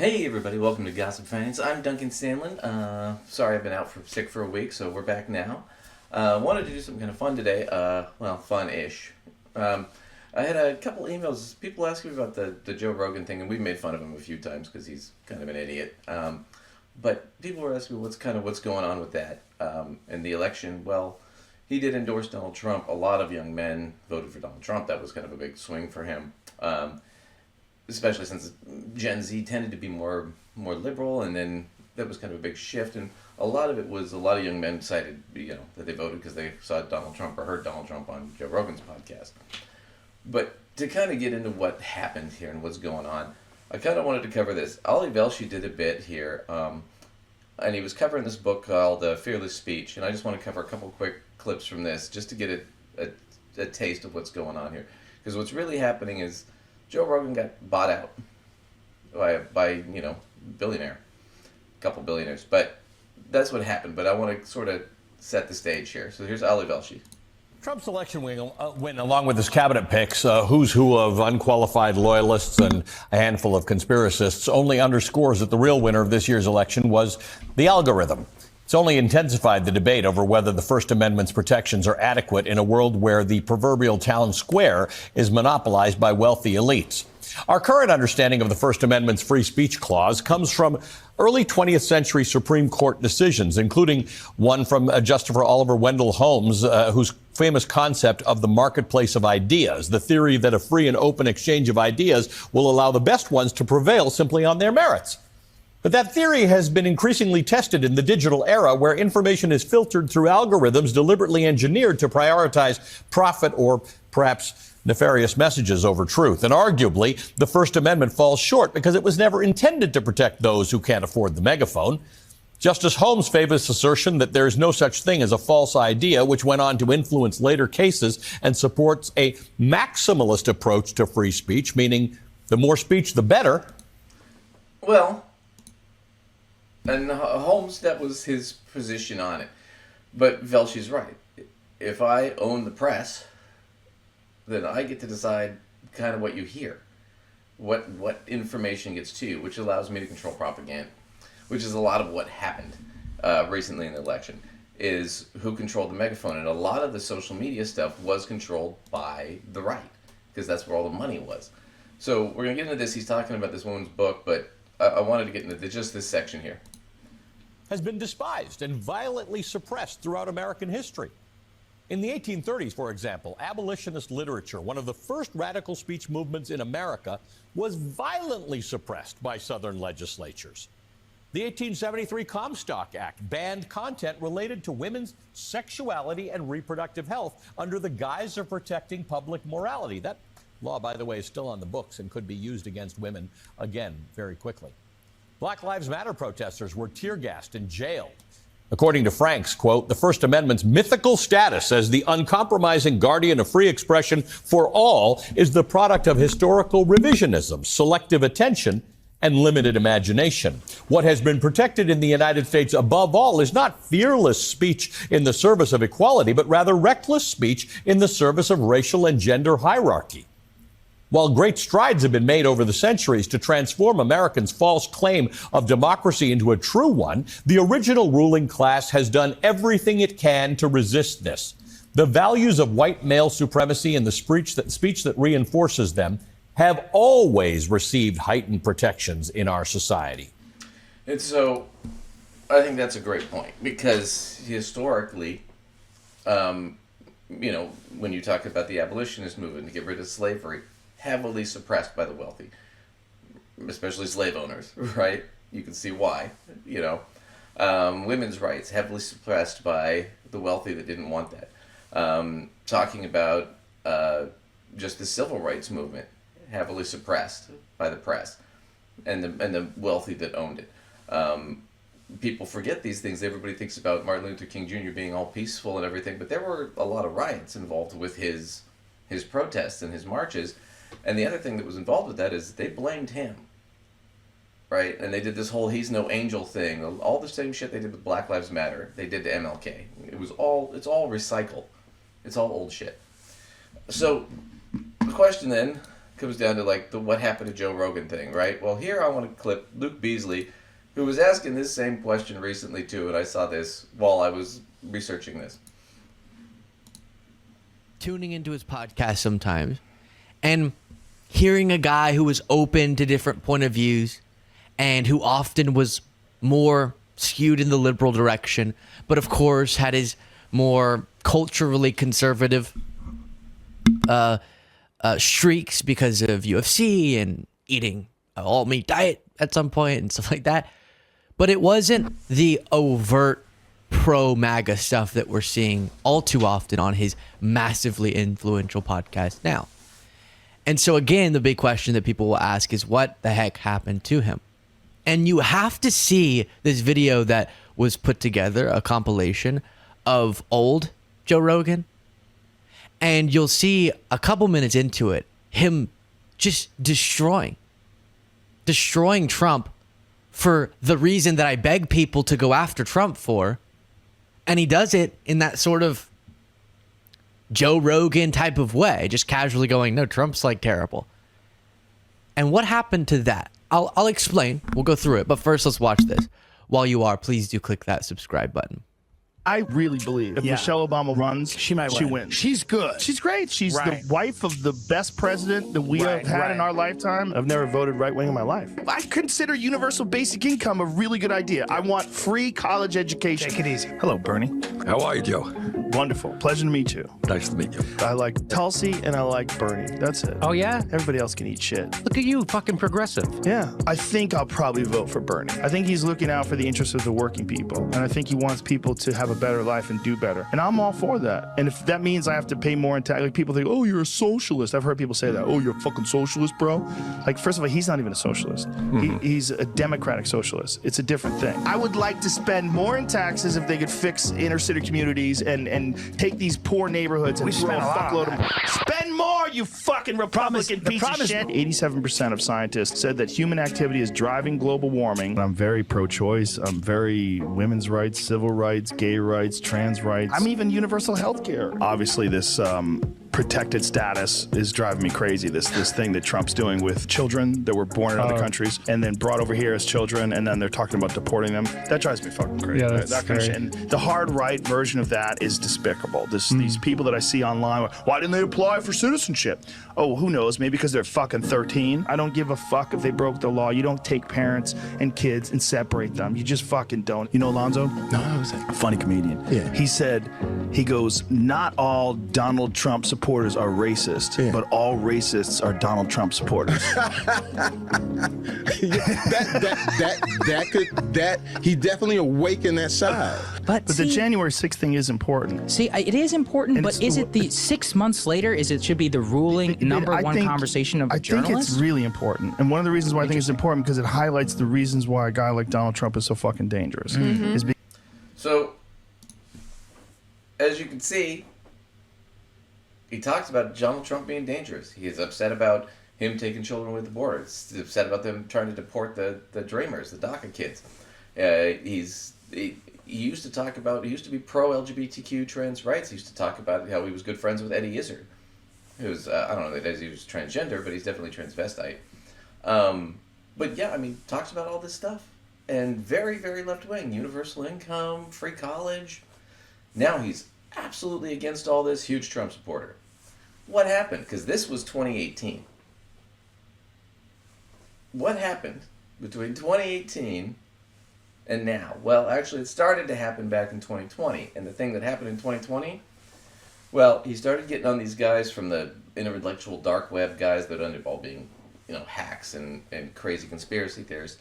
Hey everybody, welcome to Gossip Fans. I'm Duncan Stanlin. Sorry I've been sick for a week, so we're back now. Wanted to do something kind of fun today. Well, fun-ish. I had a couple emails, people asking me about the Joe Rogan thing, and we've made fun of him a few times because he's kind of an idiot. But people were asking me what's going on with that. In the election, well, he did endorse Donald Trump. A lot of young men voted for Donald Trump. That was kind of a big swing for him. Especially since Gen Z tended to be more liberal, and then that was kind of a big shift. And a lot of it was a lot of young men decided, that they voted because they saw Donald Trump or heard Donald Trump on Joe Rogan's podcast. But to kind of get into what happened here and what's going on, I kind of wanted to cover this. Oligarchy did a bit here, and he was covering this book called Fearless Speech, and I just want to cover a couple quick clips from this just to get a taste of what's going on here. Because what's really happening is Joe Rogan got bought out by billionaire, a couple billionaires. But that's what happened. But I want to sort of set the stage here. So here's Ali Velshi. Trump's election win, along with his cabinet picks, who's who of unqualified loyalists and a handful of conspiracists, only underscores that the real winner of this year's election was the algorithm. It's only intensified the debate over whether the First Amendment's protections are adequate in a world where the proverbial town square is monopolized by wealthy elites. Our current understanding of the First Amendment's free speech clause comes from early 20th century Supreme Court decisions, including one from Justice Oliver Wendell Holmes, whose famous concept of the marketplace of ideas, the theory that a free and open exchange of ideas will allow the best ones to prevail simply on their merits. But that theory has been increasingly tested in the digital era, where information is filtered through algorithms deliberately engineered to prioritize profit or perhaps nefarious messages over truth. And arguably, the First Amendment falls short because it was never intended to protect those who can't afford the megaphone. Justice Holmes' famous assertion that there is no such thing as a false idea, which went on to influence later cases and supports a maximalist approach to free speech, meaning the more speech, the better. Well, and Holmes, that was his position on it. But Velsh's right. If I own the press, then I get to decide kind of what you hear, what information gets to you, which allows me to control propaganda, which is a lot of what happened recently in the election, is who controlled the megaphone. And a lot of the social media stuff was controlled by the right, because that's where all the money was. So we're going to get into this. He's talking about this woman's book, but I wanted to get into just this section here. Has been despised and violently suppressed throughout American history. In the 1830s, for example, abolitionist literature, one of the first radical speech movements in America, was violently suppressed by Southern legislatures. The 1873 Comstock Act banned content related to women's sexuality and reproductive health under the guise of protecting public morality. That law, by the way, is still on the books and could be used against women again very quickly. Black Lives Matter protesters were tear-gassed and jailed. According to Franks, quote, the First Amendment's mythical status as the uncompromising guardian of free expression for all is the product of historical revisionism, selective attention, and limited imagination. What has been protected in the United States above all is not fearless speech in the service of equality, but rather reckless speech in the service of racial and gender hierarchy. While great strides have been made over the centuries to transform Americans' false claim of democracy into a true one, the original ruling class has done everything it can to resist this. The values of white male supremacy and the speech that reinforces them have always received heightened protections in our society. And so I think that's a great point, because historically, when you talk about the abolitionist movement to get rid of slavery, heavily suppressed by the wealthy, especially slave owners, right? You can see why, women's rights, heavily suppressed by the wealthy that didn't want that. Talking about just the civil rights movement, heavily suppressed by the press and the wealthy that owned it. People forget these things. Everybody thinks about Martin Luther King Jr. being all peaceful and everything, but there were a lot of riots involved with his protests and his marches. And the other thing that was involved with that is they blamed him, right? And they did this whole "he's no angel" thing. All the same shit they did with Black Lives Matter, they did to MLK. It's all recycled. It's all old shit. So the question then comes down to like the what happened to Joe Rogan thing, right? Well, here I want to clip Luke Beasley, who was asking this same question recently too, and I saw this while I was researching this. Tuning into his podcast sometimes and hearing a guy who was open to different point of views and who often was more skewed in the liberal direction, but of course had his more culturally conservative streaks because of UFC and eating an all meat diet at some point and stuff like that. But it wasn't the overt pro MAGA stuff that we're seeing all too often on his massively influential podcast now. And so again, the big question that people will ask is what the heck happened to him? And you have to see this video that was put together, a compilation of old Joe Rogan. And you'll see a couple minutes into it, him just destroying Trump for the reason that I beg people to go after Trump for. And he does it in that sort of Joe Rogan type of way, just casually going, no, Trump's like terrible. And what happened to that? I'll explain. We'll go through it. But first, let's watch this. While you are, please do click that subscribe button. I really believe if Michelle Obama runs, she wins. She's good. She's great. She's the wife of the best president that we have had in our lifetime. I've never voted right wing in my life. I consider universal basic income a really good idea. I want free college education. Take it easy. Hello, Bernie. How are you, Joe? Wonderful. Pleasure to meet you. Nice to meet you. I like Tulsi and I like Bernie. That's it. Oh, yeah? Everybody else can eat shit. Look at you, fucking progressive. Yeah. I think I'll probably vote for Bernie. I think he's looking out for the interests of the working people. And I think he wants people to have a better life and do better. And I'm all for that. And if that means I have to pay more in tax, like people think, oh, you're a socialist. I've heard people say that. Oh, you're a fucking socialist, bro. Like, first of all, he's not even a socialist. He's a democratic socialist. It's a different thing. I would like to spend more in taxes if they could fix inner city communities and take these poor neighborhoods and throw a fuckload of them. Spend more, you fucking Republican piece of shit. 87% of scientists said that human activity is driving global warming. I'm very pro-choice. I'm very women's rights, civil rights, gay rights, trans rights. I'm even universal health care. Obviously, this protected status is driving me crazy. This thing that Trump's doing with children that were born in other countries and then brought over here as children, and then they're talking about deporting them. That drives me fucking crazy. Yeah, that's that kind of shit. And the hard right version of that is despicable. These people that I see online, why didn't they apply for citizenship? Oh, who knows? Maybe because they're fucking 13. I don't give a fuck if they broke the law. You don't take parents and kids and separate them. You just fucking don't. You know Alonzo? No, who's that? A funny comedian. Yeah. He goes, not all Donald Trump supporters are racist, but all racists are Donald Trump supporters. He definitely awakened that side. But the January 6th thing is important. See, it is important, And but is it the 6 months later? Should be the ruling number one conversation of a journalist? I think it's really important. And one of the reasons why I think it's important because it highlights the reasons why a guy like Donald Trump is so fucking dangerous. So, as you can see, he talks about Donald Trump being dangerous. He is upset about him taking children with the border. He's upset about them trying to deport the Dreamers, the DACA kids. He used to be pro-LGBTQ trans rights. He used to talk about how he was good friends with Eddie Izzard, who's, I don't know that he was transgender, but he's definitely transvestite. But yeah, I mean, talks about all this stuff. And very, very left-wing. Universal income, free college. Now he's absolutely against all this, huge Trump supporter. What happened? Because this was 2018. What happened between 2018 and now? Well, actually, it started to happen back in 2020. And the thing that happened in 2020, well, he started getting on these guys from the intellectual dark web guys that ended up all being, hacks and crazy conspiracy theorists.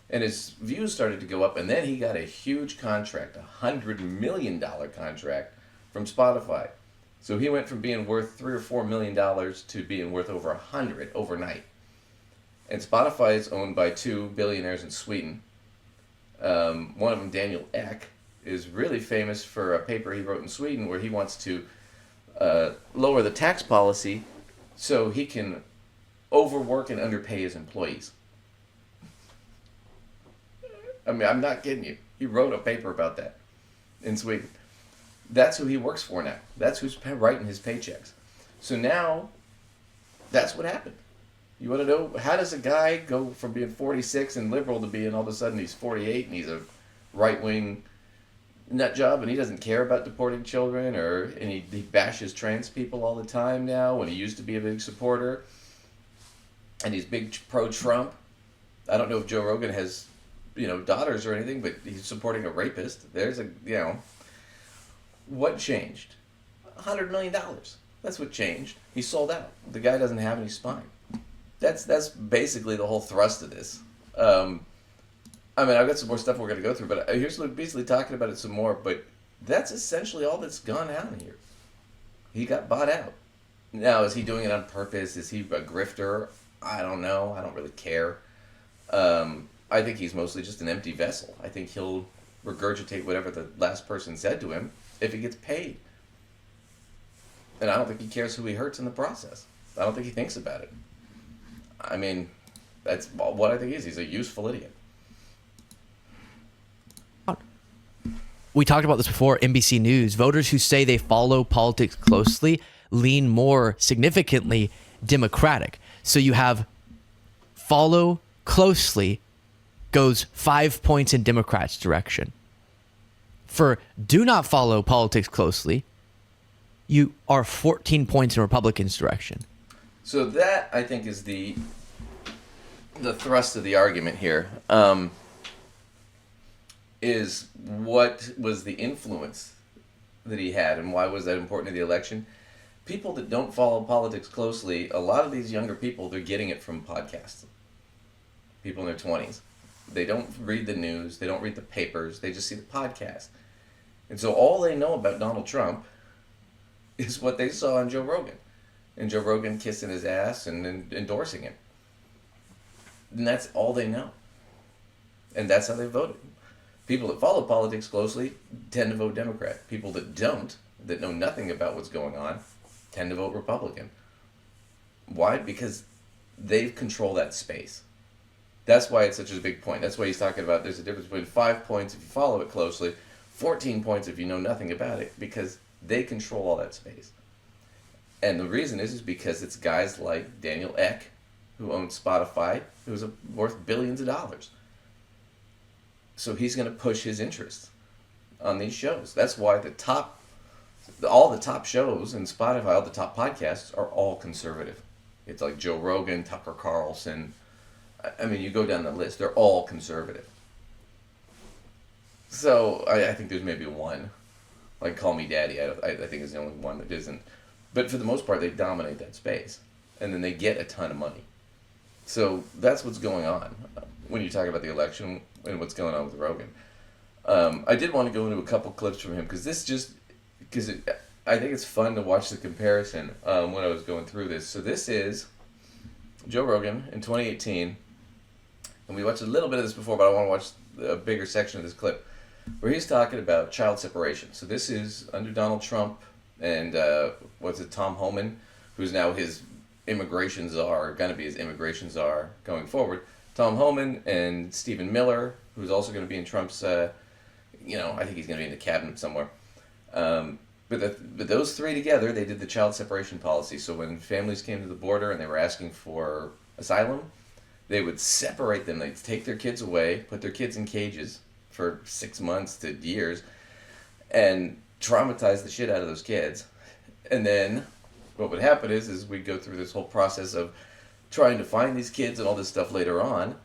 And his views started to go up, and then he got a huge contract, $100 million contract from Spotify. So he went from being worth $3 or $4 million to being worth over 100 overnight. And Spotify is owned by two billionaires in Sweden. One of them, Daniel Ek, is really famous for a paper he wrote in Sweden where he wants to lower the tax policy so he can overwork and underpay his employees. I mean, I'm not kidding you. He wrote a paper about that in Sweden. That's who he works for now. That's who's writing his paychecks. So now, that's what happened. You want to know, how does a guy go from being 46 and liberal to being all of a sudden he's 48 and he's a right-wing nut job and he doesn't care about deporting children, and he bashes trans people all the time now when he used to be a big supporter, and he's big pro-Trump. I don't know if Joe Rogan has, daughters or anything, but he's supporting a rapist. There's what changed? $100 million. That's what changed. He sold out. The guy doesn't have any spine. That's basically the whole thrust of this. I've got some more stuff we're going to go through, but here's Luke Beasley talking about it some more, but that's essentially all that's gone on here. He got bought out. Now, is he doing it on purpose? Is he a grifter? I don't know. I don't really care. I think he's mostly just an empty vessel. I think he'll regurgitate whatever the last person said to him if he gets paid. And I don't think he cares who he hurts in the process. I don't think he thinks about it. That's what I think he is. He's a useful idiot. We talked about this before, NBC News. Voters who say they follow politics closely lean more significantly Democratic. So you have follow closely goes 5 points in Democrats' direction. For do not follow politics closely, you are 14 points in Republicans' direction. So that, I think, is the thrust of the argument here. Is what was the influence that he had, and why was that important in the election? People that don't follow politics closely, a lot of these younger people, they're getting it from podcasts. People in their 20s. They don't read the news, they don't read the papers, they just see the podcast. And so all they know about Donald Trump is what they saw on Joe Rogan. And Joe Rogan kissing his ass and endorsing him. And that's all they know. And that's how they voted. People that follow politics closely tend to vote Democrat. People that don't, that know nothing about what's going on, tend to vote Republican. Why? Because they control that space. That's why it's such a big point. That's why he's talking about there's a difference between 5 points if you follow it closely, 14 points if you know nothing about it, because they control all that space. And the reason is because it's guys like Daniel Ek, who owns Spotify, who's worth billions of dollars. So he's going to push his interests on these shows. That's why all the top shows in Spotify, all the top podcasts are all conservative. It's like Joe Rogan, Tucker Carlson. You go down the list, they're all conservative. So I think there's maybe one, like Call Me Daddy. I think is the only one that isn't. But for the most part, they dominate that space, and then they get a ton of money. So that's what's going on when you talk about the election and what's going on with Rogan. I did want to go into a couple clips from him because I think it's fun to watch the comparison when I was going through this. So this is Joe Rogan in 2018, and we watched a little bit of this before, but I want to watch a bigger section of this clip where he's talking about child separation. So this is under Donald Trump and Tom Homan, who's now his immigration czar, going to be his immigration czar going forward. Tom Homan and Stephen Miller, who's also going to be in Trump's, I think he's going to be in the cabinet somewhere. But those three together, they did the child separation policy. So when families came to the border and they were asking for asylum, they would separate them. They'd take their kids away, put their kids in cages for 6 months to years, and traumatize the shit out of those kids. And then what would happen is we'd go through this whole process of trying to find these kids and all this stuff later on,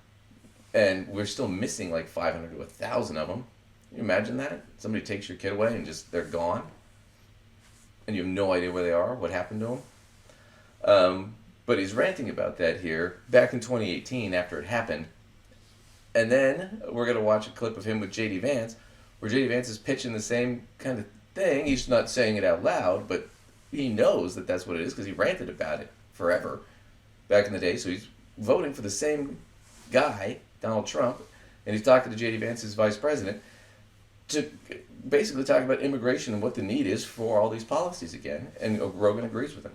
and we're still missing like 500 to 1,000 of them. Can you imagine that? Somebody takes your kid away and just they're gone, and you have no idea where they are, what happened to them. But he's ranting about that here back in 2018 after it happened. And then we're going to watch a clip of him with J.D. Vance, where J.D. Vance is pitching the same kind of thing. He's not saying it out loud, but he knows that that's what it is because he ranted about it forever back in the day. So he's voting for the same guy, Donald Trump, and he's talking to J.D. Vance, his vice president, to basically talk about immigration and what the need is for all these policies again. And Rogan agrees with him.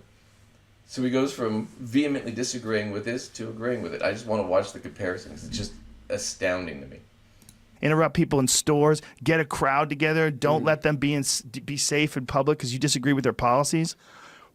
So he goes from vehemently disagreeing with this to agreeing with it. I just want to watch the comparisons. It's just astounding to me. Interrupt people in stores, get a crowd together, don't let them be safe in public because you disagree with their policies.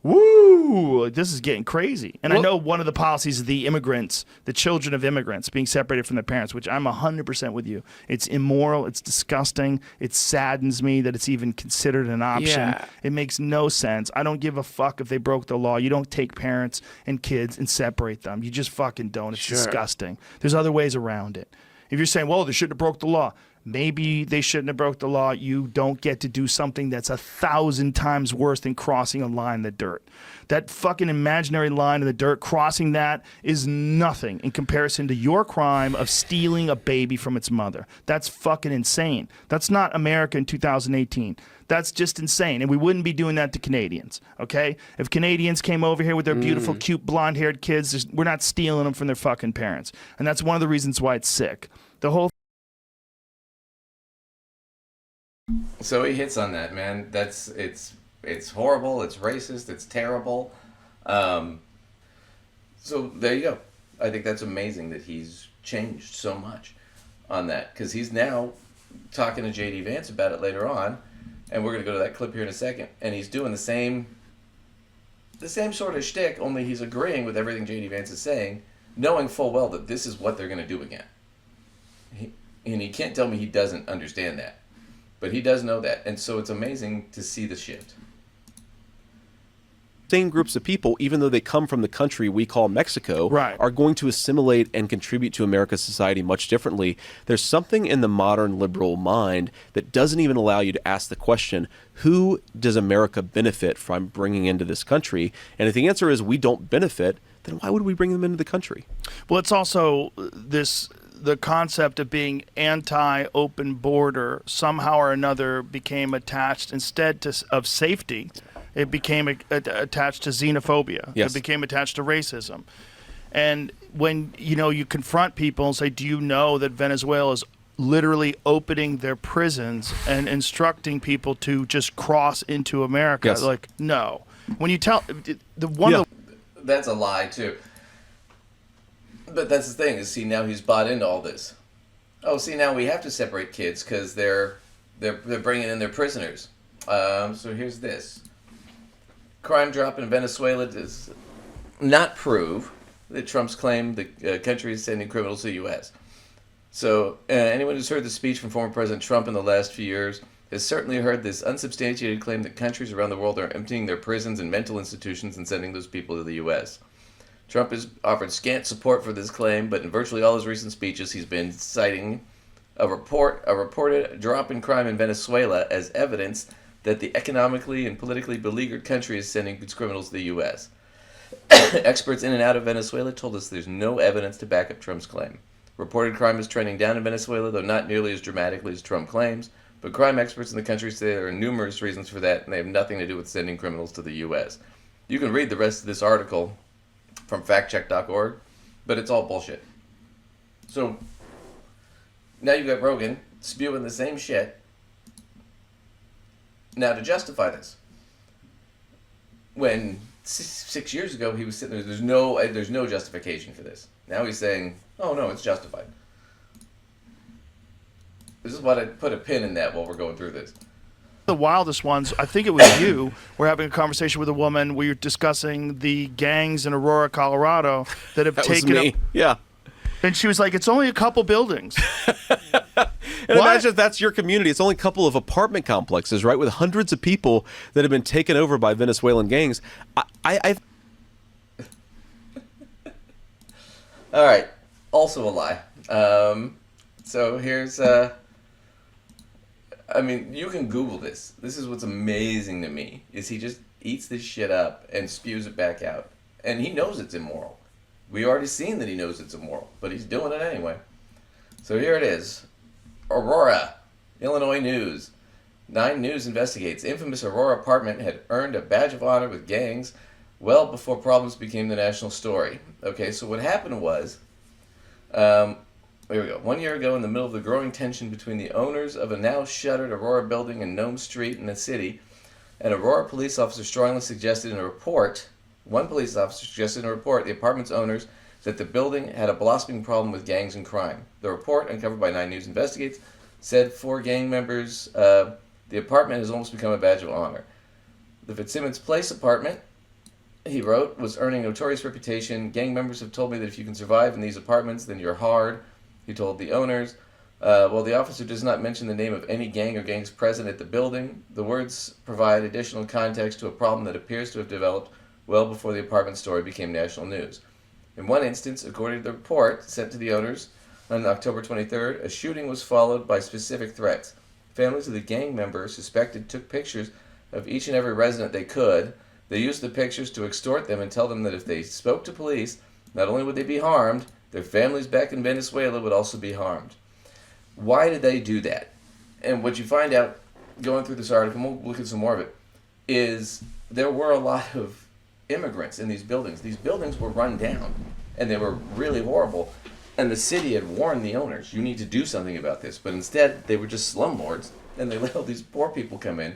woo, this is getting crazy. And I know one of the policies of the immigrants, the children of immigrants being separated from their parents, which I'm 100% with you. It's immoral. It's disgusting. It saddens me that it's even considered an option. Yeah. It makes no sense. I don't give a fuck if they broke the law. You don't take parents and kids and separate them. You just fucking don't. It's disgusting. There's other ways around it. If you're saying, well, they shouldn't have broke the law. Maybe they shouldn't have broke the law. You don't get to do something that's 1,000 times worse than crossing a line in the dirt. That fucking imaginary line in the dirt, crossing that is nothing in comparison to your crime of stealing a baby from its mother. That's fucking insane. That's not America in 2018. That's just insane. And we wouldn't be doing that to Canadians, okay? If Canadians came over here with their beautiful, cute, blonde-haired kids, we're not stealing them from their fucking parents. And that's one of the reasons why it's sick. The whole So he hits on that, man. It's horrible. It's racist. It's terrible. So there you go. I think that's amazing that he's changed so much on that, because he's now talking to J.D. Vance about it later on, and we're gonna go to that clip here in a second. And he's doing the same sort of shtick, only he's agreeing with everything J.D. Vance is saying, knowing full well that this is what they're gonna do again. And he can't tell me he doesn't understand that. But he does know that, and so it's amazing to see the shift. Same groups of people, even though they come from the country we call Mexico, are going to assimilate and contribute to America's society much differently. There's something in the modern liberal mind that doesn't even allow you to ask the question, who does America benefit from bringing into this country? And if the answer is we don't benefit, then why would we bring them into the country? Well, it's also the concept of being anti-open border somehow or another became attached, instead of safety, it became attached to xenophobia. Yes. It became attached to racism. And when you confront people and say, do you know that Venezuela is literally opening their prisons and instructing people to just cross into America? Yes. Like, no. When you tell That's a lie too. But that's the thing, is now he's bought into all this. Oh, now we have to separate kids because they're bringing in their prisoners. So here's this. Crime drop in Venezuela does not prove that Trump's claim the country is sending criminals to the U.S. So anyone who's heard the speech from former President Trump in the last few years has certainly heard this unsubstantiated claim that countries around the world are emptying their prisons and mental institutions and sending those people to the U.S. Trump has offered scant support for this claim, but in virtually all his recent speeches, he's been citing a reported drop in crime in Venezuela as evidence that the economically and politically beleaguered country is sending its criminals to the U.S. Experts in and out of Venezuela told us there's no evidence to back up Trump's claim. Reported crime is trending down in Venezuela, though not nearly as dramatically as Trump claims, but crime experts in the country say there are numerous reasons for that, and they have nothing to do with sending criminals to the U.S. You can read the rest of this article from factcheck.org, but it's all bullshit. So now you've got Rogan spewing the same shit. Now to justify this, when 6 years ago he was sitting there, there's no justification for this. Now he's saying, oh no, it's justified. This is what I put a pin in that while we're going through this. The wildest ones, I think it was you, were having a conversation with a woman where you're discussing the gangs in Aurora, Colorado that have That taken was me. up. Yeah. And she was like, it's only a couple buildings. And imagine if that's your community. It's only a couple of apartment complexes, right, with hundreds of people that have been taken over by Venezuelan gangs. I've All right, also a lie. So here's, I mean, you can Google this. This is what's amazing to me, is he just eats this shit up and spews it back out. And he knows it's immoral. We already seen that he knows it's immoral, but he's doing it anyway. So here it is. Aurora, Illinois News. 9 News investigates. Infamous Aurora apartment had earned a badge of honor with gangs well before problems became the national story. Okay, so what happened was, here we go. 1 year ago, in the middle of the growing tension between the owners of a now shuttered Aurora building in Nome Street in the city, an Aurora police officer strongly suggested in a report, the apartment's owners, that the building had a blossoming problem with gangs and crime. The report, uncovered by 9 News Investigates, said 4 gang members, the apartment has almost become a badge of honor. The Fitzsimmons Place apartment he wrote, was earning a notorious reputation. Gang members have told me that if you can survive in these apartments, then you're hard, he told the owners. While the officer does not mention the name of any gang or gangs present at the building, the words provide additional context to a problem that appears to have developed well before the apartment story became national news. In one instance, according to the report sent to the owners on October 23rd, a shooting was followed by specific threats. Families of the gang members suspected took pictures of each and every resident they could. They used the pictures to extort them and tell them that if they spoke to police, not only would they be harmed, their families back in Venezuela would also be harmed. Why did they do that? And what you find out going through this article, and we'll look at some more of it, is there were a lot of immigrants in these buildings. These buildings were run down, and they were really horrible. And the city had warned the owners, you need to do something about this. But instead, they were just slumlords, and they let all these poor people come in.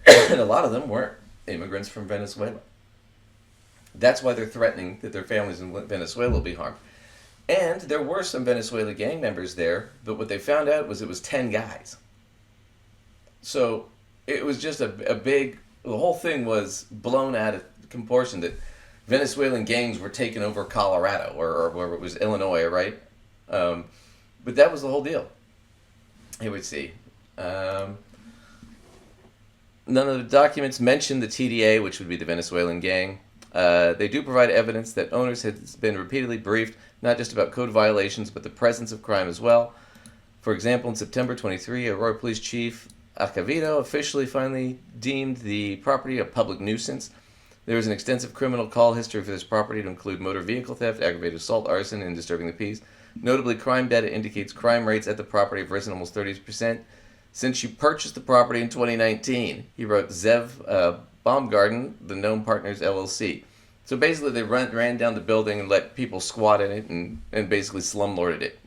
And a lot of them weren't immigrants from Venezuela. That's why they're threatening that their families in Venezuela will be harmed. And there were some Venezuela gang members there, but what they found out was it was 10 guys. So it was just a big, the whole thing was blown out of proportion that Venezuelan gangs were taking over Colorado, or where it was Illinois, right? But that was the whole deal. Here we see. None of the documents mention the TDA, which would be the Venezuelan gang. They do provide evidence that owners had been repeatedly briefed, not just about code violations, but the presence of crime as well. For example, in September 23, Aurora Police Chief Acevedo officially finally deemed the property a public nuisance. There was an extensive criminal call history for this property to include motor vehicle theft, aggravated assault, arson, and disturbing the peace. Notably, crime data indicates crime rates at the property have risen almost 30% since you purchased the property in 2019, he wrote Zev Baumgarten, the Gnome Partners LLC. So basically they ran down the building and let people squat in it and basically slumlorded it.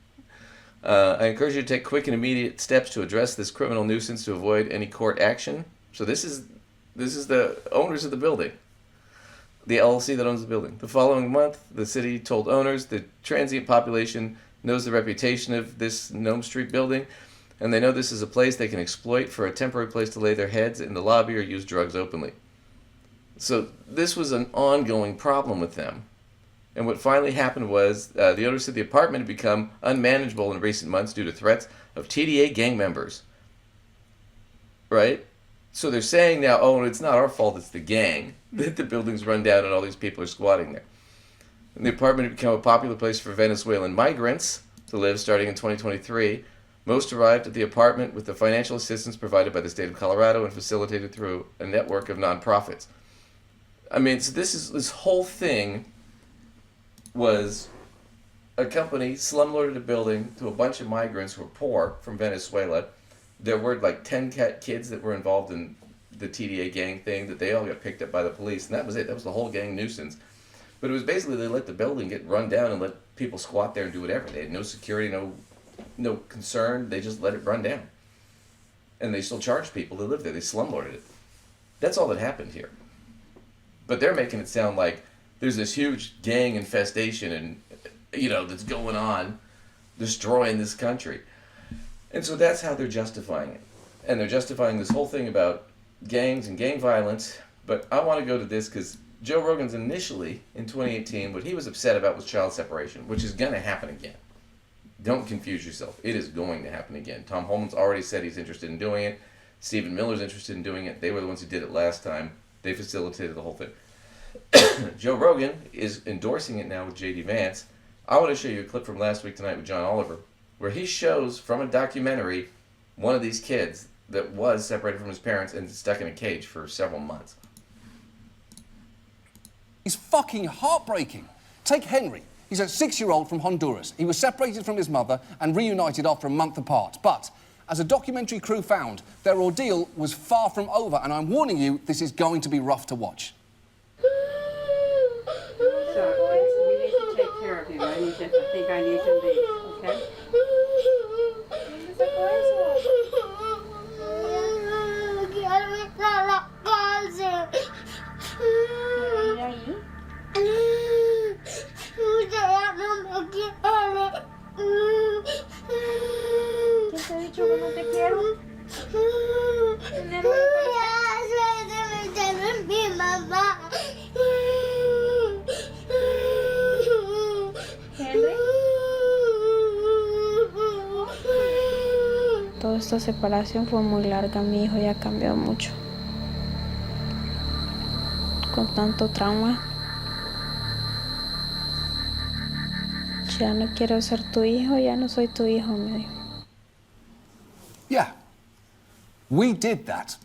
I encourage you to take quick and immediate steps to address this criminal nuisance to avoid any court action. So this is the owners of the building, the LLC that owns the building. The following month, the city told owners the transient population knows the reputation of this Gnome Street building, and they know this is a place they can exploit for a temporary place to lay their heads in the lobby or use drugs openly. So this was an ongoing problem with them. And what finally happened was the owners said the apartment had become unmanageable in recent months due to threats of TDA gang members. Right? So they're saying now, oh, it's not our fault, it's the gang that the building's run down and all these people are squatting there. And the apartment had become a popular place for Venezuelan migrants to live starting in 2023. Most arrived at the apartment with the financial assistance provided by the state of Colorado and facilitated through a network of nonprofits. I mean, so this whole thing was a company slumlorded a building to a bunch of migrants who were poor from Venezuela. There were like 10 kids that were involved in the TDA gang thing that they all got picked up by the police, and that was it. That was the whole gang nuisance. But it was basically they let the building get run down and let people squat there and do whatever. They had no security, no concern. They just let it run down. And they still charged people to live there. They slumlorded it. That's all that happened here. But they're making it sound like there's this huge gang infestation and, that's going on, destroying this country. And so that's how they're justifying it. And they're justifying this whole thing about gangs and gang violence. But I want to go to this because Joe Rogan's initially, in 2018, what he was upset about was child separation, which is going to happen again. Don't confuse yourself. It is going to happen again. Tom Holman's already said he's interested in doing it. Stephen Miller's interested in doing it. They were the ones who did it last time. They facilitated the whole thing. Joe Rogan is endorsing it now with J.D. Vance. I want to show you a clip from last week tonight with John Oliver, where he shows from a documentary one of these kids that was separated from his parents and stuck in a cage for several months. It's fucking heartbreaking. Take Henry. He's a 6-year-old from Honduras. He was separated from his mother and reunited after a month apart. But, as a documentary crew found, their ordeal was far from over, and I'm warning you, this is going to be rough to watch. So, we need to take care of him. I think I need to leave, okay? ¿Quién te ha dicho que no te quiero? Mi mamá. esta separación fue muy larga. Mi hijo ya cambió mucho. Con tanto trauma. Ya no quiero ser tu hijo, ya no soy tu hijo, me dijo. Yeah, we did that.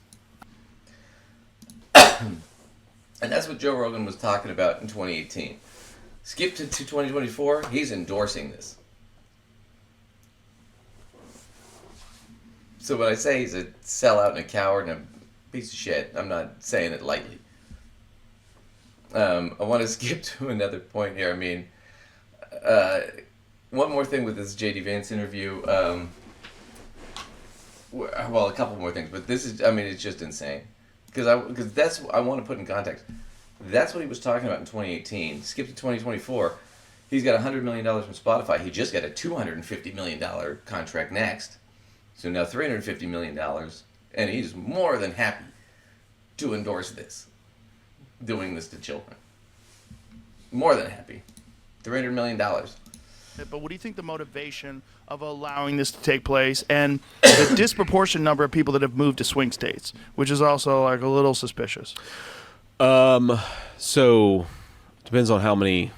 And that's what Joe Rogan was talking about in 2018. Skip to 2024, he's endorsing this. So when I say he's a sellout and a coward and a piece of shit, I'm not saying it lightly. I want to skip to another point here. I mean, one more thing with this J.D. Vance interview. Well, a couple more things, but this is, I mean, it's just insane. Because that's, I want to put in context. That's what he was talking about in 2018. Skip to 2024. He's got $100 million from Spotify. He just got a $250 million contract next. So now $350 million. And he's more than happy to endorse this. Doing this to children. More than happy. $300 million. But what do you think the motivation of allowing this to take place, and the disproportionate number of people that have moved to swing states, which is also like a little suspicious? So depends on how many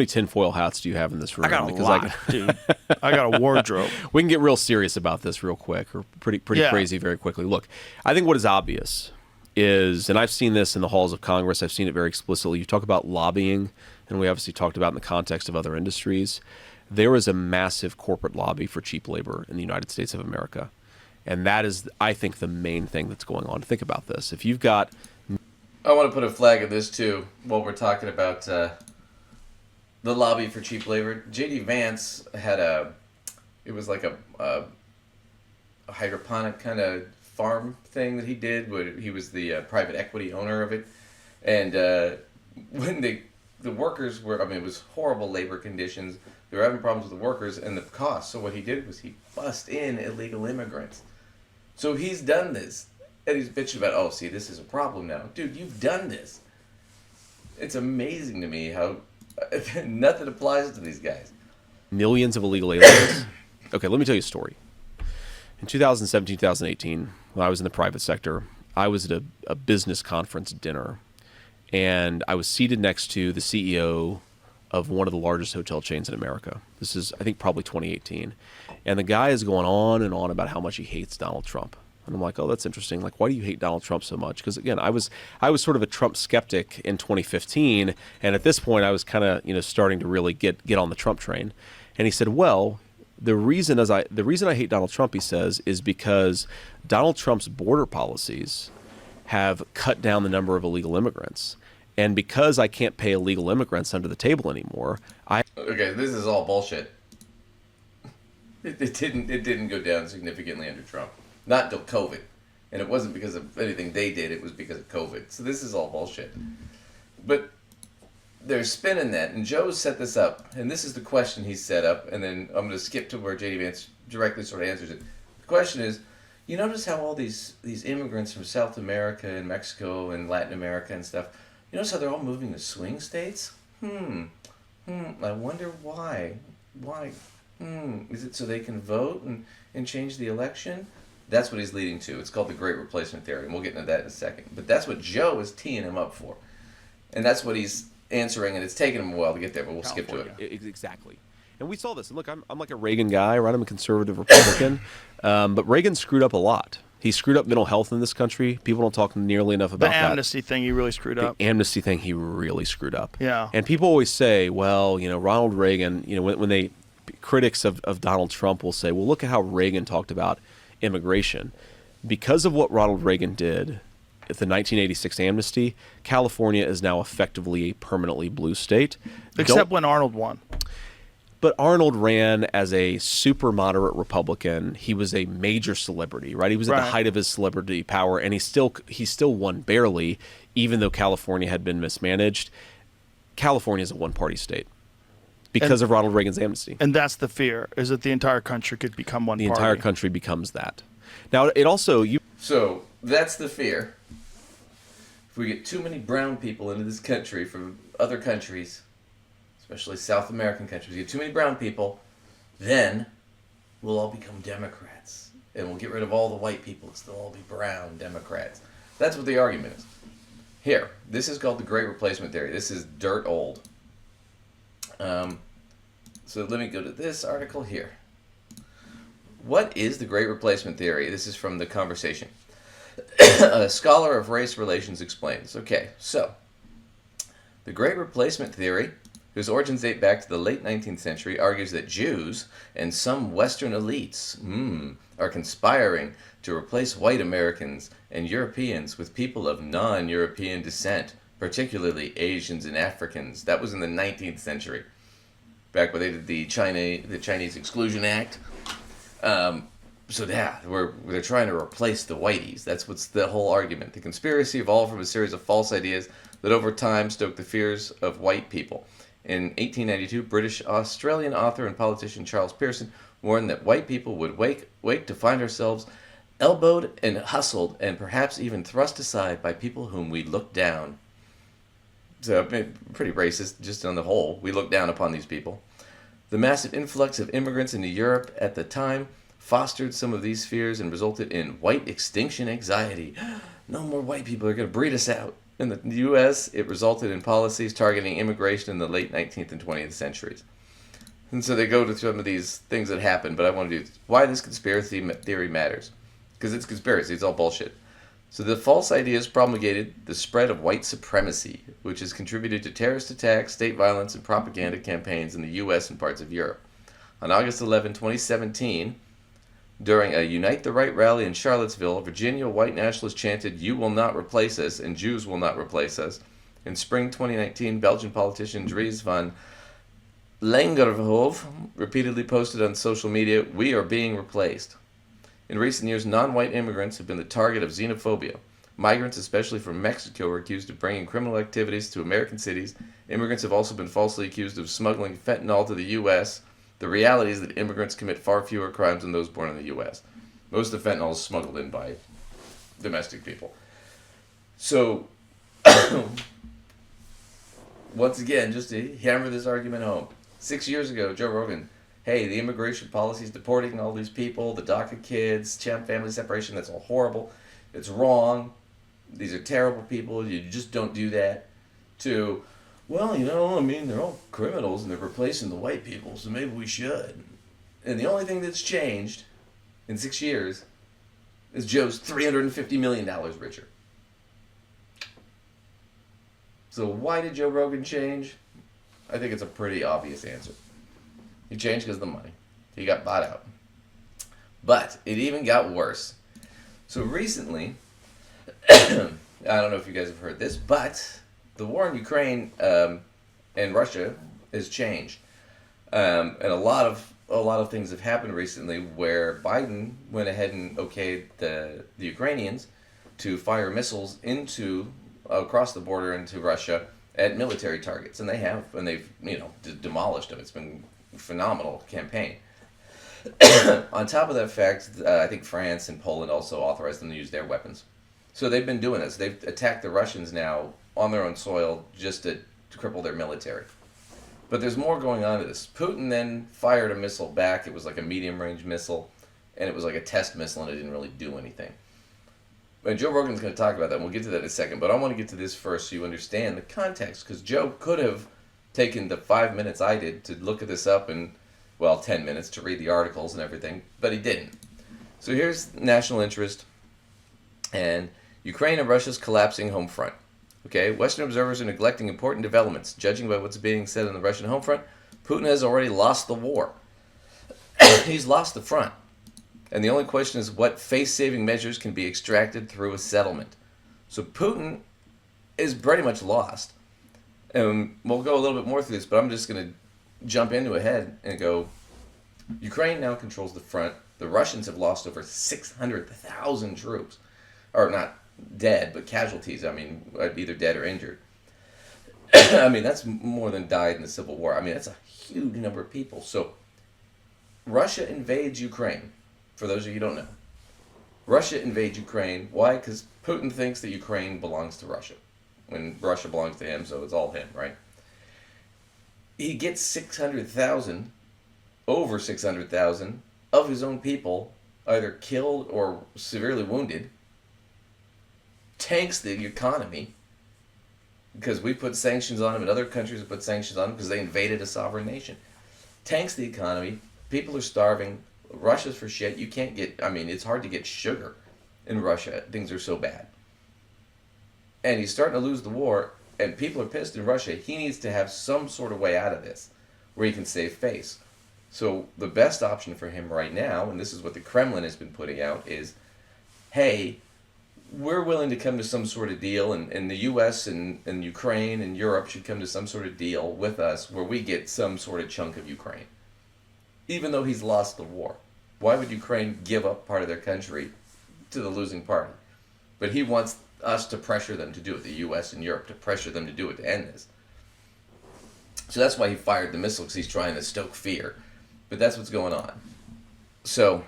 tinfoil hats do you have in this room? I got a lot, dude. I got a wardrobe. We can get real serious about this real quick, or pretty crazy very quickly. Look, I think what is obvious is, and I've seen this in the halls of Congress, I've seen it very explicitly. You talk about lobbying, and we obviously talked about in the context of other industries. There is a massive corporate lobby for cheap labor in the United States of America. And that is, I think, the main thing that's going on. Think about this. If you've got... I want to put a flag of this, too, while we're talking about the lobby for cheap labor. J.D. Vance had it was like a hydroponic kind of farm thing that he did, where he was the private equity owner of it. And when the workers were, I mean, it was horrible labor conditions. They were having problems with the workers and the costs. So what he did was he bussed in illegal immigrants. So he's done this. And he's bitching about, oh, see, this is a problem now. Dude, you've done this. It's amazing to me how nothing applies to these guys. Millions of illegal aliens. Okay, let me tell you a story. In 2017, 2018, when I was in the private sector, I was at a business conference dinner. And I was seated next to the CEO of one of the largest hotel chains in America. This is, I think, probably 2018. And the guy is going on and on about how much he hates Donald Trump. And I'm like, oh, that's interesting. Like, why do you hate Donald Trump so much? Because, again, I was sort of a Trump skeptic in 2015. And at this point, I was kind of, starting to really get on the Trump train. And he said, well, the reason I hate Donald Trump, he says, is because Donald Trump's border policies have cut down the number of illegal immigrants. And because I can't pay illegal immigrants under the table anymore, Okay, this is all bullshit. It didn't go down significantly under Trump. Not until COVID. And it wasn't because of anything they did, it was because of COVID. So this is all bullshit. But they're spinning that, and Joe set this up, and this is the question he set up, and then I'm going to skip to where J.D. Vance directly sort of answers it. The question is, you notice how all these immigrants from South America and Mexico and Latin America and stuff, you notice how they're all moving to swing states? I wonder why. Why? Is it so they can vote and change the election? That's what he's leading to. It's called the Great Replacement Theory, and we'll get into that in a second. But that's what Joe is teeing him up for. And that's what he's answering, and it's taken him a while to get there, but we'll skip to it. Exactly. And we saw this. And look, I'm like a Reagan guy, right? I'm a conservative Republican. But Reagan screwed up a lot. He screwed up mental health in this country. People don't talk nearly enough about that. The amnesty thing he really screwed up. The amnesty thing he really screwed up. Yeah. And people always say, well, Ronald Reagan, when critics of Donald Trump will say, well, look at how Reagan talked about immigration. Because of what Ronald Reagan did at the 1986 amnesty, California is now effectively a permanently blue state. Except when Arnold won. But Arnold ran as a super moderate Republican. He was a major celebrity, right? He was at the height of his celebrity power, and he still won barely, even though California had been mismanaged. California is a one-party state because of Ronald Reagan's amnesty. And that's the fear, is that the entire country could become one party. The entire country becomes that. Now, it also... So, that's the fear. If we get too many brown people into this country from other countries, especially South American countries, we get too many brown people, then we'll all become Democrats. and we'll get rid of all the white people. They'll all be brown Democrats. That's what the argument is. Here, this is called the Great Replacement Theory. This is dirt old. So let me go to this article here. What is the Great Replacement Theory? This is from The Conversation. A scholar of race relations explains. Okay, so the Great Replacement Theory, whose origins date back to the late 19th century, argues that Jews and some Western elites are conspiring to replace white Americans and Europeans with people of non-European descent, particularly Asians and Africans. That was in the 19th century, back when they did the Chinese Exclusion Act. So yeah, they're trying to replace the whiteys. That's what's the whole argument. The conspiracy evolved from a series of false ideas that over time stoked the fears of white people. In 1892, British-Australian author and politician Charles Pearson warned that white people would wake to find ourselves elbowed and hustled and perhaps even thrust aside by people whom we look down. So pretty racist, just on the whole. We look down upon these people. The massive influx of immigrants into Europe at the time fostered some of these fears and resulted in white extinction anxiety. No more white people are going to breed us out. In the U.S., it resulted in policies targeting immigration in the late 19th and 20th centuries. And so they go to some of these things that happened, but I want to do why this conspiracy theory matters. Because it's conspiracy, it's all bullshit. So the false ideas promulgated the spread of white supremacy, which has contributed to terrorist attacks, state violence, and propaganda campaigns in the U.S. and parts of Europe. On August 11, 2017, during a Unite the Right rally in Charlottesville, Virginia white nationalists chanted, "You will not replace us," and Jews will not replace us. In spring 2019, Belgian politician Dries van Langerhove repeatedly posted on social media, "We are being replaced." In recent years, non-white immigrants have been the target of xenophobia. Migrants, especially from Mexico, are accused of bringing criminal activities to American cities. Immigrants have also been falsely accused of smuggling fentanyl to the U.S. The reality is that immigrants commit far fewer crimes than those born in the U.S. Most of the fentanyl is smuggled in by domestic people. So, once again, just to hammer this argument home, 6 years ago, Joe Rogan, hey, the immigration policy is deporting all these people, the DACA kids, family separation, that's all horrible. It's wrong. These are terrible people. You just don't do that. To, well, they're all criminals and they're replacing the white people, so maybe we should. And the only thing that's changed in 6 years is Joe's $350 million richer. So why did Joe Rogan change? I think it's a pretty obvious answer. He changed because of the money. He got bought out. But it even got worse. So recently, I don't know if you guys have heard this, but the war in Ukraine and Russia has changed. And a lot of things have happened recently where Biden went ahead and okayed the Ukrainians to fire missiles across the border into Russia at military targets, and they've demolished them. It's been a phenomenal campaign. On top of that fact, I think France and Poland also authorized them to use their weapons. So they've been doing this. They've attacked the Russians now on their own soil just to cripple their military. But there's more going on to this. Putin then fired a missile back. It was like a medium-range missile, and it was like a test missile, and it didn't really do anything. And Joe Rogan's going to talk about that, and we'll get to that in a second. But I want to get to this first so you understand the context, because Joe could have taken the 5 minutes I did to look at this up and, 10 minutes to read the articles and everything, but he didn't. So here's national interest and Ukraine and Russia's collapsing home front. Okay, Western observers are neglecting important developments. Judging by what's being said on the Russian home front, Putin has already lost the war. He's lost the front. And the only question is what face-saving measures can be extracted through a settlement. So Putin is pretty much lost. And we'll go a little bit more through this, but I'm just going to jump into ahead and go, Ukraine now controls the front. The Russians have lost over 600,000 troops. Or not dead, but casualties. Either dead or injured. That's more than died in the Civil War. That's a huge number of people. So Russia invades Ukraine. For those of you who don't know. Russia invades Ukraine. Why? Because Putin thinks that Ukraine belongs to Russia. When Russia belongs to him, so it's all him, right? He gets over 600,000 of his own people either killed or severely wounded, tanks the economy, because we put sanctions on them and other countries have put sanctions on them because they invaded a sovereign nation. Tanks the economy, people are starving, Russia's for shit, you can't get, I mean, it's hard to get sugar in Russia, things are so bad. And he's starting to lose the war, and people are pissed in Russia. He needs to have some sort of way out of this where he can save face. So the best option for him right now, and this is what the Kremlin has been putting out, is, hey, we're willing to come to some sort of deal, and the U.S. and Ukraine and Europe should come to some sort of deal with us where we get some sort of chunk of Ukraine. Even though he's lost the war. Why would Ukraine give up part of their country to the losing party? But he wants us to pressure them to do it, the U.S. and Europe, to pressure them to do it, to end this. So that's why he fired the missile, because he's trying to stoke fear. But that's what's going on. So,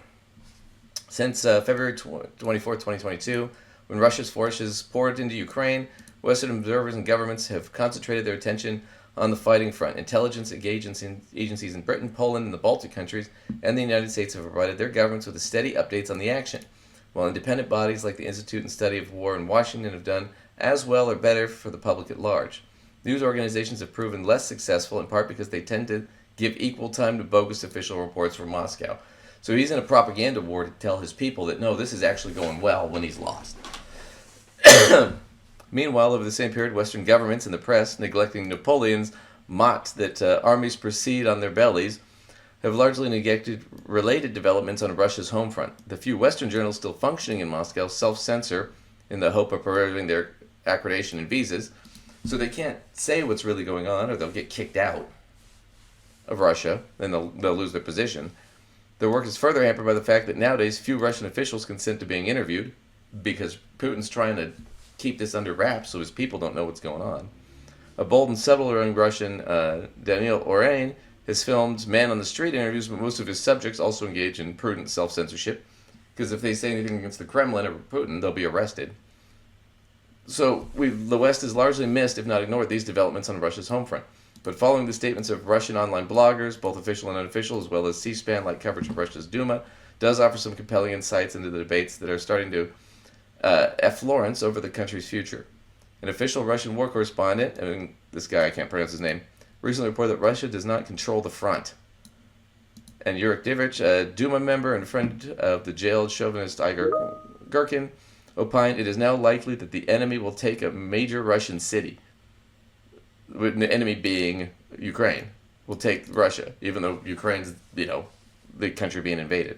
since February 24th, 2022, when Russia's forces poured into Ukraine, Western observers and governments have concentrated their attention on the fighting front. Intelligence agencies in Britain, Poland, and the Baltic countries, and the United States have provided their governments with steady updates on the action, while independent bodies like the Institute and Study of War in Washington have done as well or better for the public at large. News organizations have proven less successful, in part because they tend to give equal time to bogus official reports from Moscow. So he's in a propaganda war to tell his people that, no, this is actually going well when he's lost. Meanwhile, over the same period, Western governments and the press, neglecting Napoleon's mot that armies proceed on their bellies, have largely neglected related developments on Russia's home front. The few Western journals still functioning in Moscow self-censor in the hope of preserving their accreditation and visas, so they can't say what's really going on, or they'll get kicked out of Russia, and they'll lose their position. Their work is further hampered by the fact that nowadays few Russian officials consent to being interviewed, because Putin's trying to keep this under wraps so his people don't know what's going on. A bold and subtle-young Russian, Daniel Orain, has filmed man-on-the-street interviews, but most of his subjects also engage in prudent self-censorship, because if they say anything against the Kremlin or Putin, they'll be arrested. So the West has largely missed, if not ignored, these developments on Russia's home front. But following the statements of Russian online bloggers, both official and unofficial, as well as C-SPAN-like coverage of Russia's Duma, does offer some compelling insights into the debates that are starting to effloresce over the country's future. An official Russian war correspondent, and this guy, I can't pronounce his name, recently reported that Russia does not control the front. And Yurik Divich, a Duma member and friend of the jailed chauvinist Igor Girkin, opined it is now likely that the enemy will take a major Russian city. The enemy being Ukraine, will take Russia, even though Ukraine's, the country being invaded.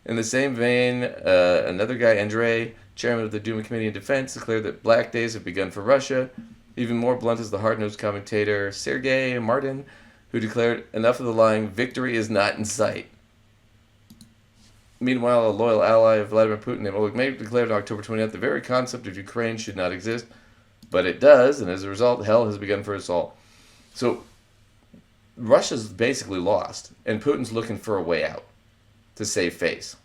In the same vein, another guy, Andrei, chairman of the Duma Committee on Defense, declared that black days have begun for Russia. Even more blunt is the hard-nosed commentator Sergei Martin, who declared, enough of the lying, victory is not in sight. Meanwhile, a loyal ally of Vladimir Putin named Oleg May declared on October 29th the very concept of Ukraine should not exist, but it does, and as a result, hell has begun for us all. So, Russia's basically lost, and Putin's looking for a way out to save face.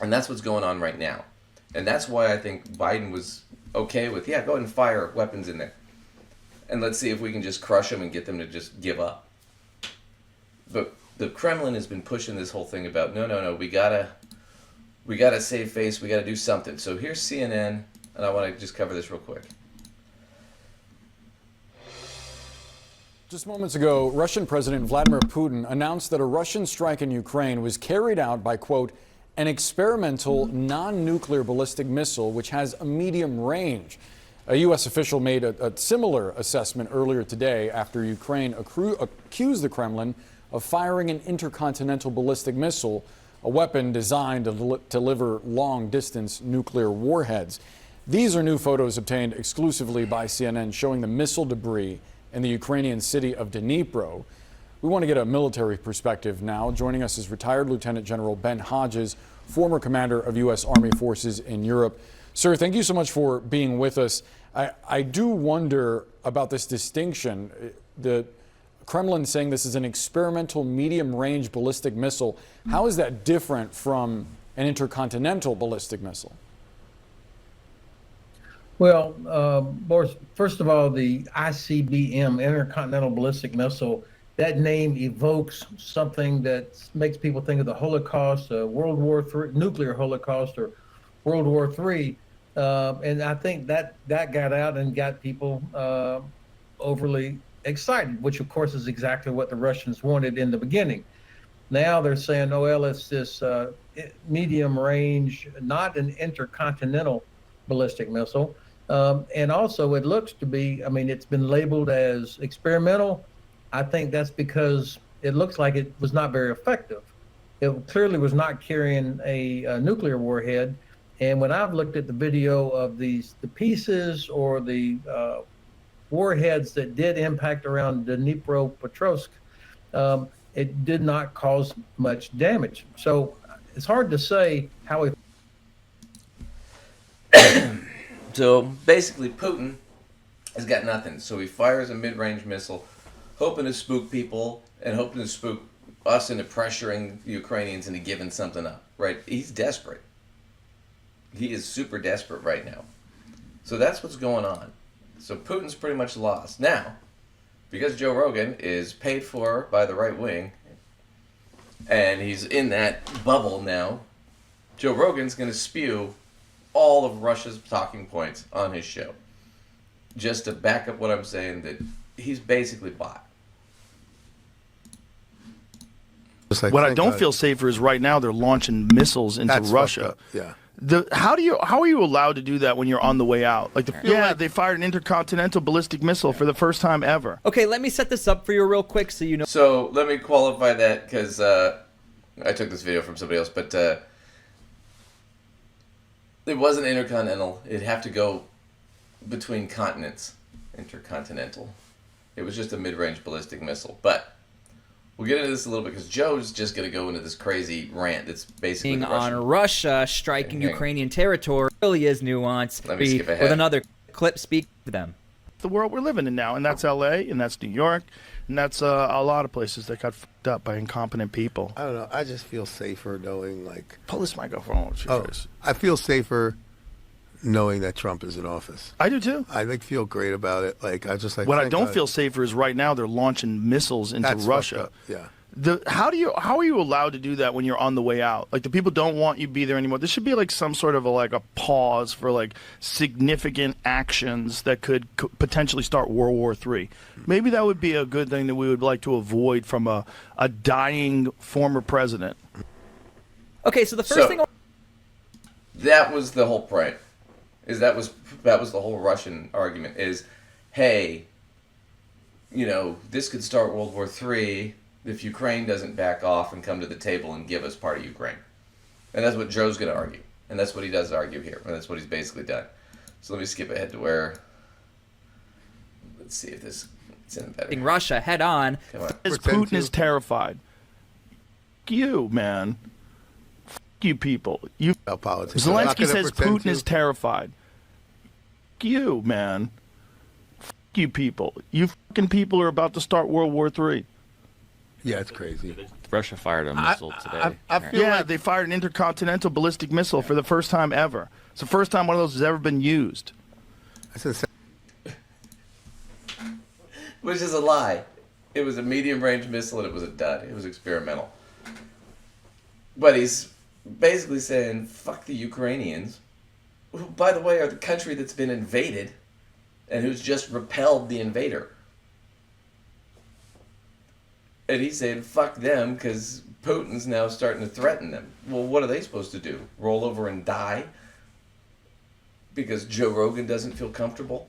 And that's what's going on right now. And that's why I think Biden was okay with, go ahead and fire weapons in there. And let's see if we can just crush them and get them to just give up. But the Kremlin has been pushing this whole thing about, no, we gotta save face, we gotta do something. So here's CNN, and I want to just cover this real quick. Just moments ago, Russian President Vladimir Putin announced that a Russian strike in Ukraine was carried out by, quote, an experimental non-nuclear ballistic missile which has a medium range. A U.S. official made a similar assessment earlier today after Ukraine accused the Kremlin of firing an intercontinental ballistic missile, a weapon designed to deliver long-distance nuclear warheads. These are new photos obtained exclusively by CNN showing the missile debris in the Ukrainian city of Dnipro. We want to get a military perspective now. Joining us is retired Lieutenant General Ben Hodges, former commander of U.S. Army forces in Europe. Sir, thank you so much for being with us. I do wonder about this distinction. The Kremlin saying this is an experimental medium-range ballistic missile. How is that different from an intercontinental ballistic missile? Well, Boris, first of all, the ICBM, Intercontinental Ballistic Missile, that name evokes something that makes people think of the Holocaust, World War III, nuclear Holocaust, or World War III. And I think that got out and got people overly excited, which of course is exactly what the Russians wanted in the beginning. Now they're saying, oh, well, it's this medium range, not an intercontinental ballistic missile. And also it looks to be, I mean, it's been labeled as experimental. I think that's because it looks like it was not very effective. It clearly was not carrying a nuclear warhead. And when I've looked at the video of the pieces or the warheads that did impact around Dnipropetrovsk, it did not cause much damage. So it's hard to say how it. So basically, Putin has got nothing. So he fires a mid-range missile, hoping to spook people and hoping to spook us into pressuring the Ukrainians into giving something up. Right? He's desperate. He is super desperate right now. So that's what's going on. So Putin's pretty much lost. Now, because Joe Rogan is paid for by the right wing, and he's in that bubble now, Joe Rogan's going to spew all of Russia's talking points on his show. Just to back up what I'm saying, that he's basically bought. What I don't feel safer is right now they're launching missiles into Russia. Yeah. How are you allowed to do that when you're on the way out? They fired an intercontinental ballistic missile for the first time ever. Okay, let me set this up for you real quick so you know. So let me qualify that because I took this video from somebody else, but it wasn't intercontinental. It'd have to go between continents. Intercontinental. It was just a mid-range ballistic missile. But we'll get into this a little bit because Joe's just going to go into this crazy rant that's basically on Russia striking Ukrainian territory really is nuanced. Let me skip ahead. With another clip speak to them. The world we're living in now, and that's L.A., and that's New York, and that's a lot of places that got fucked up by incompetent people. I don't know. I just feel safer knowing, like... Pull this microphone with your face. I feel safer knowing that Trump is in office. I do, too. I feel great about it. Like, I just like... What I don't feel safer is right now they're launching missiles into Russia. Yeah. How are you allowed to do that when you're on the way out? Like, the people don't want you to be there anymore. There should be like some sort of a pause for like significant actions that could potentially start World War III. Maybe that would be a good thing that we would like to avoid from a dying former president. Okay, so the first thing that was the whole point. That was the whole Russian argument is, hey, this could start World War III if Ukraine doesn't back off and come to the table and give us part of Ukraine. And that's what Joe's going to argue. And that's what he does argue here. And that's what he's basically done. So let me skip ahead to where... Let's see if this is in better. Russia head on. Come on. Putin is terrified. F*** you, man. F*** you people. Zelensky says Putin is terrified. F*** you, man. F*** you people. You fucking people are about to start World War III. Yeah, it's crazy. Russia fired a missile today. I feel like they fired an intercontinental ballistic missile for the first time ever. It's the first time one of those has ever been used. Which is a lie. It was a medium-range missile and it was a dud. It was experimental. But he's basically saying, fuck the Ukrainians, who, by the way, are the country that's been invaded and who's just repelled the invader. And he's saying, fuck them, because Putin's now starting to threaten them. Well, what are they supposed to do? Roll over and die? Because Joe Rogan doesn't feel comfortable?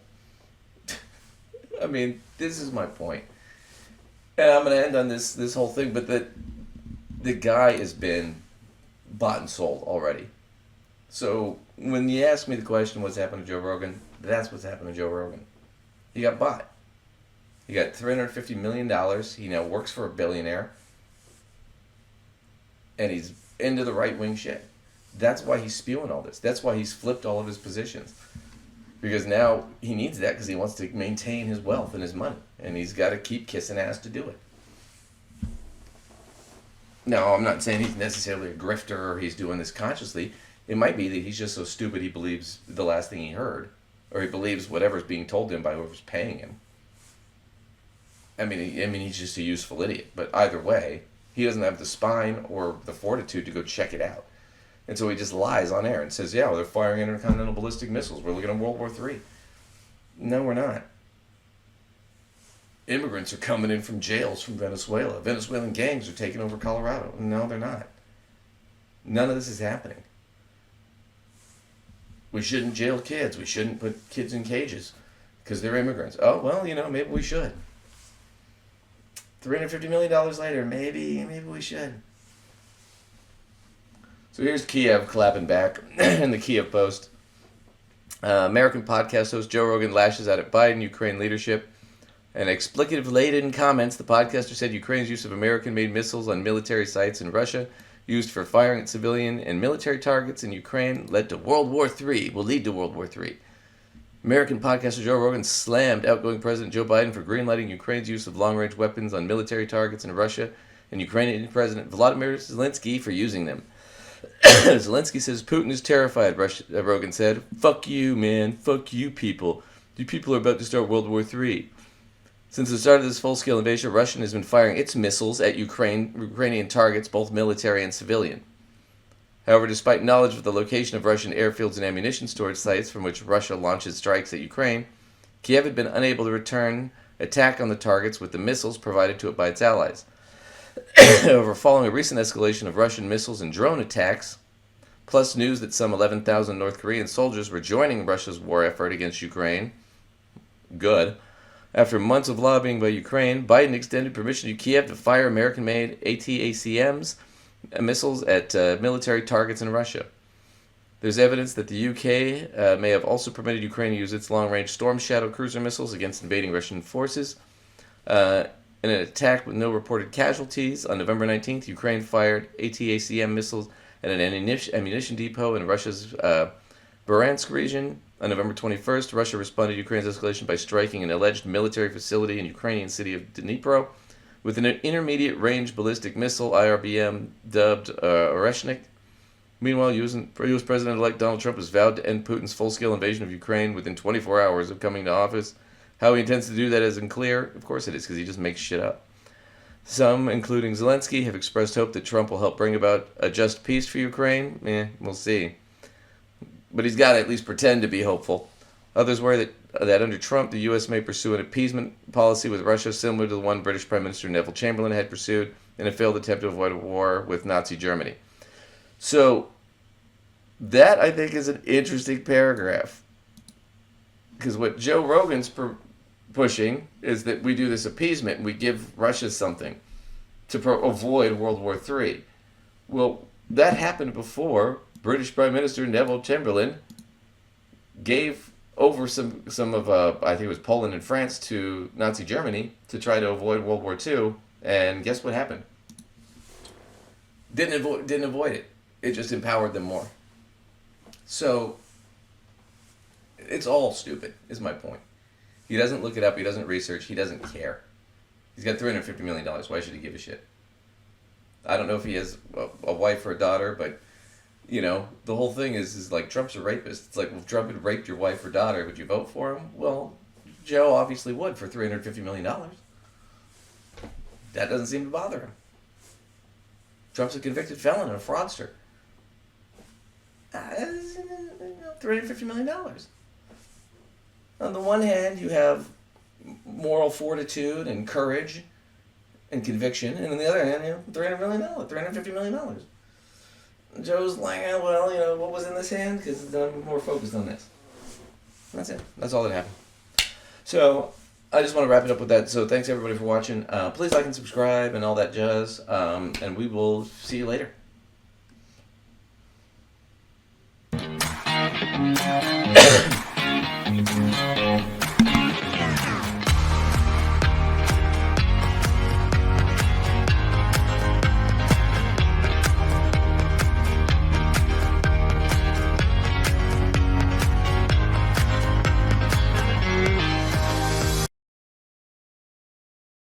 I mean, this is my point. And I'm going to end on this whole thing, but the guy has been bought and sold already. So when you ask me the question, what's happened to Joe Rogan, that's what's happened to Joe Rogan. He got bought. He got $350 million. He now works for a billionaire. And he's into the right-wing shit. That's why he's spewing all this. That's why he's flipped all of his positions. Because now he needs that because he wants to maintain his wealth and his money. And he's got to keep kissing ass to do it. Now, I'm not saying he's necessarily a grifter or he's doing this consciously. It might be that he's just so stupid he believes the last thing he heard. Or he believes whatever's being told to him by whoever's paying him. I mean, he's just a useful idiot. But either way, he doesn't have the spine or the fortitude to go check it out. And so he just lies on air and says, yeah, well, they're firing intercontinental ballistic missiles. We're looking at World War III. No, we're not. Immigrants are coming in from jails from Venezuela. Venezuelan gangs are taking over Colorado. No, they're not. None of this is happening. We shouldn't jail kids. We shouldn't put kids in cages because they're immigrants. Oh, well, maybe we should. $350 million later, maybe we should. So here's Kiev clapping back in the Kiev Post. American podcast host Joe Rogan lashes out at Biden, Ukraine leadership. In explicative-laden comments, the podcaster said Ukraine's use of American-made missiles on military sites in Russia used for firing at civilian and military targets in Ukraine will lead to World War III. American podcaster Joe Rogan slammed outgoing President Joe Biden for greenlighting Ukraine's use of long-range weapons on military targets in Russia and Ukrainian President Volodymyr Zelensky for using them. Zelensky says Putin is terrified, Rogan said. Fuck you, man. Fuck you people. You people are about to start World War III. Since the start of this full-scale invasion, Russia has been firing its missiles at Ukrainian targets, both military and civilian. However, despite knowledge of the location of Russian airfields and ammunition storage sites from which Russia launches strikes at Ukraine, Kiev had been unable to return attack on the targets with the missiles provided to it by its allies. However, following a recent escalation of Russian missiles and drone attacks, plus news that some 11,000 North Korean soldiers were joining Russia's war effort against Ukraine, good. After months of lobbying by Ukraine, Biden extended permission to Kiev to fire American-made ATACMs missiles at military targets in Russia. There's evidence that the UK may have also permitted Ukraine to use its long-range Storm Shadow cruiser missiles against invading Russian forces. In an attack with no reported casualties, on November 19th, Ukraine fired ATACM missiles at an ammunition depot in Russia's Bryansk region. On November 21st, Russia responded to Ukraine's escalation by striking an alleged military facility in Ukrainian city of Dnipro with an intermediate-range ballistic missile, IRBM, dubbed Oreshnik. Meanwhile, U.S. President-elect Donald Trump has vowed to end Putin's full-scale invasion of Ukraine within 24 hours of coming to office. How he intends to do that is unclear. Of course it is, because he just makes shit up. Some, including Zelensky, have expressed hope that Trump will help bring about a just peace for Ukraine. We'll see. But he's got to at least pretend to be hopeful. Others worry that under Trump, the U.S. may pursue an appeasement policy with Russia similar to the one British Prime Minister Neville Chamberlain had pursued in a failed attempt to avoid a war with Nazi Germany. So, that, I think, is an interesting paragraph. Because what Joe Rogan's pushing is that we do this appeasement and we give Russia something to avoid World War III. Well, that happened before British Prime Minister Neville Chamberlain gave over some of I think it was Poland and France to Nazi Germany to try to avoid World War II, and guess what happened? Didn't avoid it. It just empowered them more. So it's all stupid, is my point. He doesn't look it up. He doesn't research. He doesn't care. He's got $350 million. Why should he give a shit? I don't know if he has a wife or a daughter, but, the whole thing is like Trump's a rapist. It's like, well, if Trump had raped your wife or daughter, would you vote for him? Well, Joe obviously would for $350 million. That doesn't seem to bother him. Trump's a convicted felon and a fraudster. $350 million. On the one hand, you have moral fortitude and courage and conviction, and on the other hand, $350 million. Joe's like, well, what was in this hand? Because I'm more focused on this. That's it. That's all that happened. So, I just want to wrap it up with that. So, thanks everybody for watching. Please like and subscribe and all that jazz. And we will see you later.